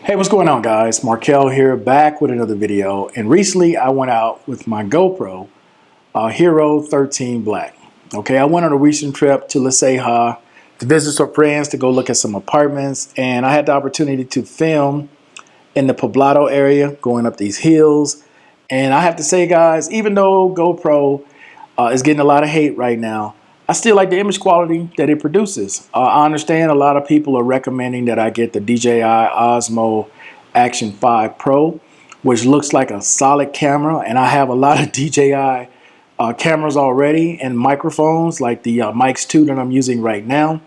Hey, what's going on, guys? Markel here, back with another video. And recently I went out with my GoPro Hero 13 Black. Okay, I went on a recent trip to La Ceja to visit some friends, to go look at some apartments, and I had the opportunity to film in the Poblado area, going up these hills. And I have to say, guys, even though GoPro is getting a lot of hate right now, I still like the image quality that it produces. I understand a lot of people are recommending that I get the DJI Osmo Action 5 Pro, which looks like a solid camera. And I have a lot of DJI cameras already and microphones like the Mics 2 that I'm using right now.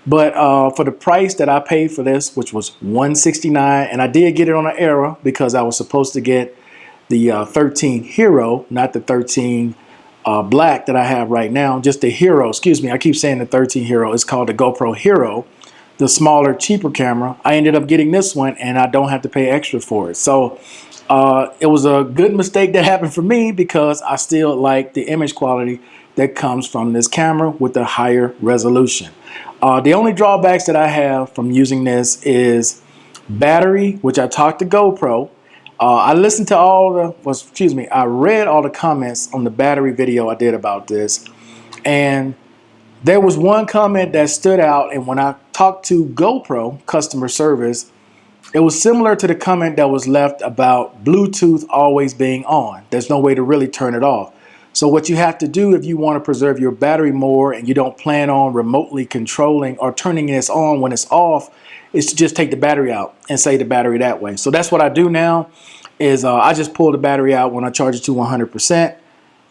But for the price that I paid for this, which was $169, and I did get it on an Era because I was supposed to get the 13 Hero, not the 13 Black that I have right now, just the Hero. Excuse me, I keep saying the 13 Hero. It's called the GoPro Hero, the smaller, cheaper camera. I ended up getting this one, and I don't have to pay extra for it. So it was a good mistake that happened for me because I still like the image quality that comes from this camera with the higher resolution. The only drawbacks that I have from using this is battery, which I talked to GoPro. I listened to I read all the comments on the battery video I did about this, and there was one comment that stood out. And when I talked to GoPro customer service, it was similar to the comment that was left about Bluetooth always being on. There's no way to really turn it off. So what you have to do if you want to preserve your battery more and you don't plan on remotely controlling or turning this on when it's off, is to just take the battery out and save the battery that way. So that's what I do now, is I just pull the battery out when I charge it to 100%,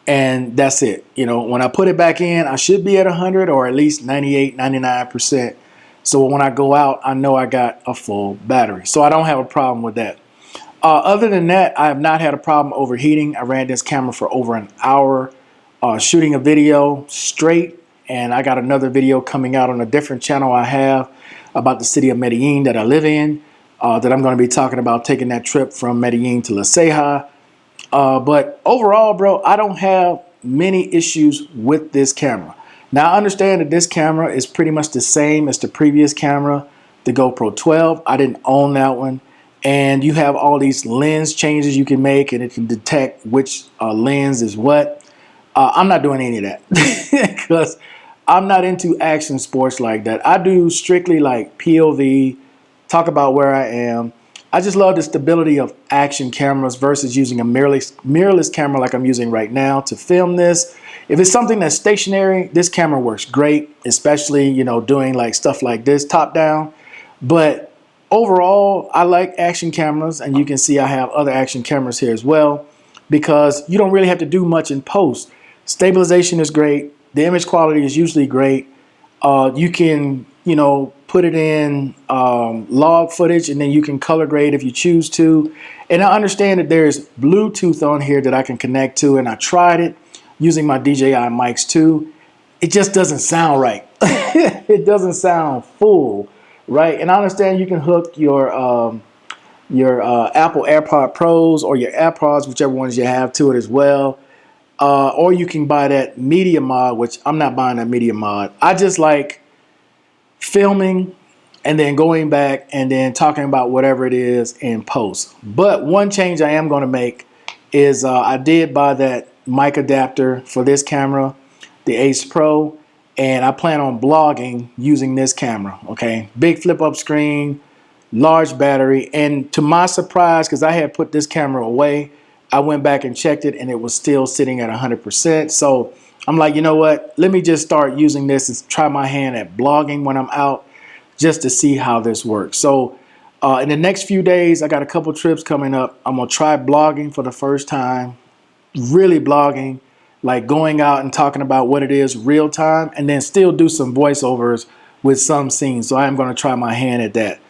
and that's it. You know, when I put it back in, I should be at 100 or at least 98, 99%. So when I go out, I know I got a full battery. So I don't have a problem with that. Other than that, I have not had a problem overheating. I ran this camera for over an hour shooting a video straight, and I got another video coming out on a different channel I have about the city of Medellin that I live in, that I'm going to be talking about taking that trip from Medellin to La Ceja. But overall, bro, I don't have many issues with this camera. Now, I understand that this camera is pretty much the same as the previous camera, the GoPro 12. I didn't own that one. And you have all these lens changes you can make, and it can detect which lens is what. I'm not doing any of that because I'm not into action sports like that. I do strictly like POV, talk about where I am. I just love the stability of action cameras versus using a mirrorless camera like I'm using right now to film this. If it's something that's stationary, this camera works great, especially, you know, doing like stuff like this top down. But overall, I like action cameras, and you can see I have other action cameras here as well, because you don't really have to do much in post. Stabilization is great. The image quality is usually great. You can, you know, put it in log footage, and then you can color grade if you choose to. And I understand that there's Bluetooth on here that I can connect to, and I tried it using my DJI Mics 2. It just doesn't sound right. It doesn't sound full, right? And I understand you can hook your Apple AirPod Pros or your AirPods, whichever ones you have, to it as well. Or you can buy that media mod, which I'm not buying that media mod. I just like filming and then going back and then talking about whatever it is in post. But one change I am going to make is I did buy that mic adapter for this camera, the Ace Pro, and I plan on blogging using this camera. Okay, big flip up screen, large battery, and to my surprise, because I had put this camera away, I went back and checked it, and it was still sitting at 100%. So I'm like, you know what? Let me just start using this and try my hand at blogging when I'm out, just to see how this works. So in the next few days, I got a couple trips coming up. I'm gonna try blogging for the first time, really blogging, like going out and talking about what it is real time, and then still do some voiceovers with some scenes. So I am gonna try my hand at that.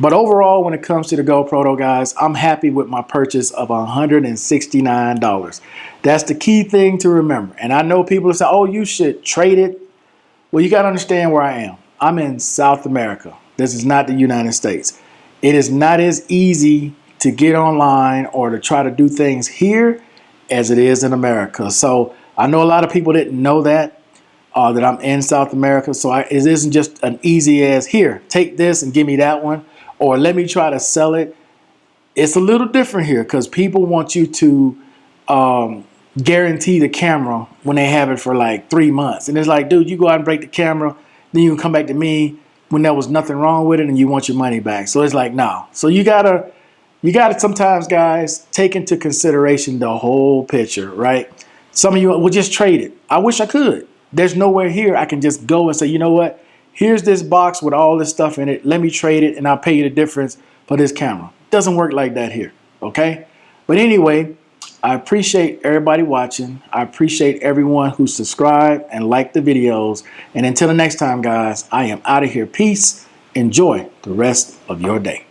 But overall, when it comes to the GoPro, though, guys, I'm happy with my purchase of $169. That's the key thing to remember. And I know people say, oh, you should trade it. Well, you got to understand where I am. I'm in South America. This is not the United States. It is not as easy to get online or to try to do things here as it is in America. So I know a lot of people didn't know that I'm in South America. So it isn't just an easy as, here, take this and give me that one. or let me try to sell it. It's a little different here because people want you to guarantee the camera when they have it for like 3 months. And it's like, dude, you go out and break the camera, then you can come back to me when there was nothing wrong with it and you want your money back. So it's like, no. So you gotta sometimes, guys, take into consideration the whole picture, right? Some of you will just trade it. I wish I could. There's nowhere here I can just go and say, you know what? Here's this box with all this stuff in it. Let me trade it and I'll pay you the difference for this camera. Doesn't work like that here, okay? But anyway, I appreciate everybody watching. I appreciate everyone who subscribed and liked the videos. And until the next time, guys, I am out of here. Peace. Enjoy the rest of your day.